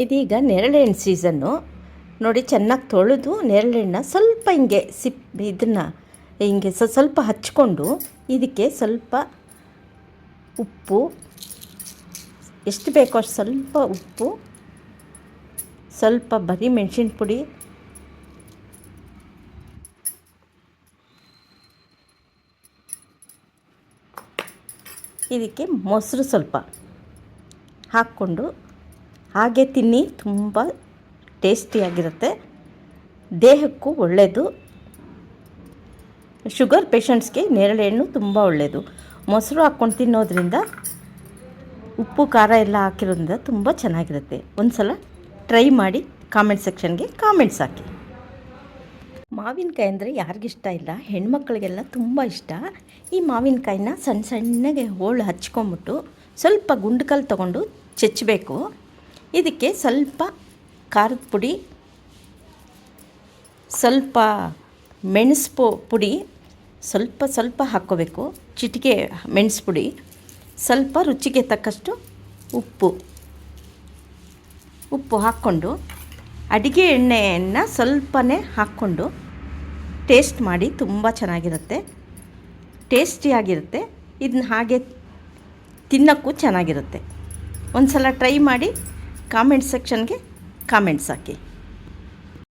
ಇದೀಗ ನೇರಳೆಹಣ್ಣು ಸೀಸನ್ನು ನೋಡಿ. ಚೆನ್ನಾಗಿ ತೊಳೆದು ನೇರಳೆಹಣ್ಣು ಸ್ವಲ್ಪ ಹಿಂಗೆ ಇದನ್ನು ಹಿಂಗೆ ಸ್ವಲ್ಪ ಹಚ್ಕೊಂಡು ಇದಕ್ಕೆ ಸ್ವಲ್ಪ ಉಪ್ಪು, ಎಷ್ಟು ಬೇಕೋ ಅಷ್ಟು ಸ್ವಲ್ಪ ಉಪ್ಪು, ಸ್ವಲ್ಪ ಬರೀ ಮೆಣಸಿನ ಪುಡಿ, ಇದಕ್ಕೆ ಮೊಸರು ಸ್ವಲ್ಪ ಹಾಕ್ಕೊಂಡು ಹಾಗೆ ತಿನ್ನಿ. ತುಂಬ ಟೇಸ್ಟಿಯಾಗಿರುತ್ತೆ, ದೇಹಕ್ಕೂ ಒಳ್ಳೆಯದು. ಶುಗರ್ ಪೇಷಂಟ್ಸ್ಗೆ ನೇರಳೆಹಣ್ಣು ತುಂಬ ಒಳ್ಳೆಯದು. ಮೊಸರು ಹಾಕ್ಕೊಂಡು ತಿನ್ನೋದ್ರಿಂದ ಉಪ್ಪು ಖಾರ ಎಲ್ಲ ಹಾಕಿರೋದ್ರಿಂದ ತುಂಬ ಚೆನ್ನಾಗಿರುತ್ತೆ. ಒಂದು ಸಲ ಟ್ರೈ ಮಾಡಿ ಕಾಮೆಂಟ್ ಸೆಕ್ಷನ್ಗೆ ಕಾಮೆಂಟ್ಸ್ ಹಾಕಿ. ಮಾವಿನಕಾಯಿ ಅಂದರೆ ಯಾರಿಗಿಷ್ಟ ಇಲ್ಲ, ಹೆಣ್ಮಕ್ಳಿಗೆಲ್ಲ ತುಂಬ ಇಷ್ಟ. ಈ ಮಾವಿನಕಾಯಿನ ಸಣ್ಣ ಸಣ್ಣಗೆ ಹೋಳು ಹಚ್ಕೊಂಬಿಟ್ಟು ಸ್ವಲ್ಪ ಗುಂಡ್ಕಲ್ಲು ತೊಗೊಂಡು ಚೆಚ್ಚಬೇಕು. ಇದಕ್ಕೆ ಸ್ವಲ್ಪ ಖಾರದ ಪುಡಿ, ಸ್ವಲ್ಪ ಮೆಣಸು ಪುಡಿ ಸ್ವಲ್ಪ ಹಾಕ್ಕೋಬೇಕು, ಚಿಟಿಕೆ ಮೆಣಸು ಪುಡಿ, ಸ್ವಲ್ಪ ರುಚಿಗೆ ತಕ್ಕಷ್ಟು ಉಪ್ಪು ಹಾಕ್ಕೊಂಡು ಅಡುಗೆ ಎಣ್ಣೆಯನ್ನು ಸ್ವಲ್ಪನೇ ಹಾಕ್ಕೊಂಡು ಟೇಸ್ಟ್ ಮಾಡಿ. ತುಂಬ ಚೆನ್ನಾಗಿರುತ್ತೆ, ಟೇಸ್ಟಿಯಾಗಿರುತ್ತೆ. ಇದನ್ನ ಹಾಗೆ ತಿನ್ನೋಕ್ಕೂ ಚೆನ್ನಾಗಿರುತ್ತೆ. ಒಂದು ಸಲ ಟ್ರೈ ಮಾಡಿ ಕಾಮೆಂಟ್ ಸೆಕ್ಷನ್ಗೆ ಕಾಮೆಂಟ್ಸ್ ಹಾಕಿ.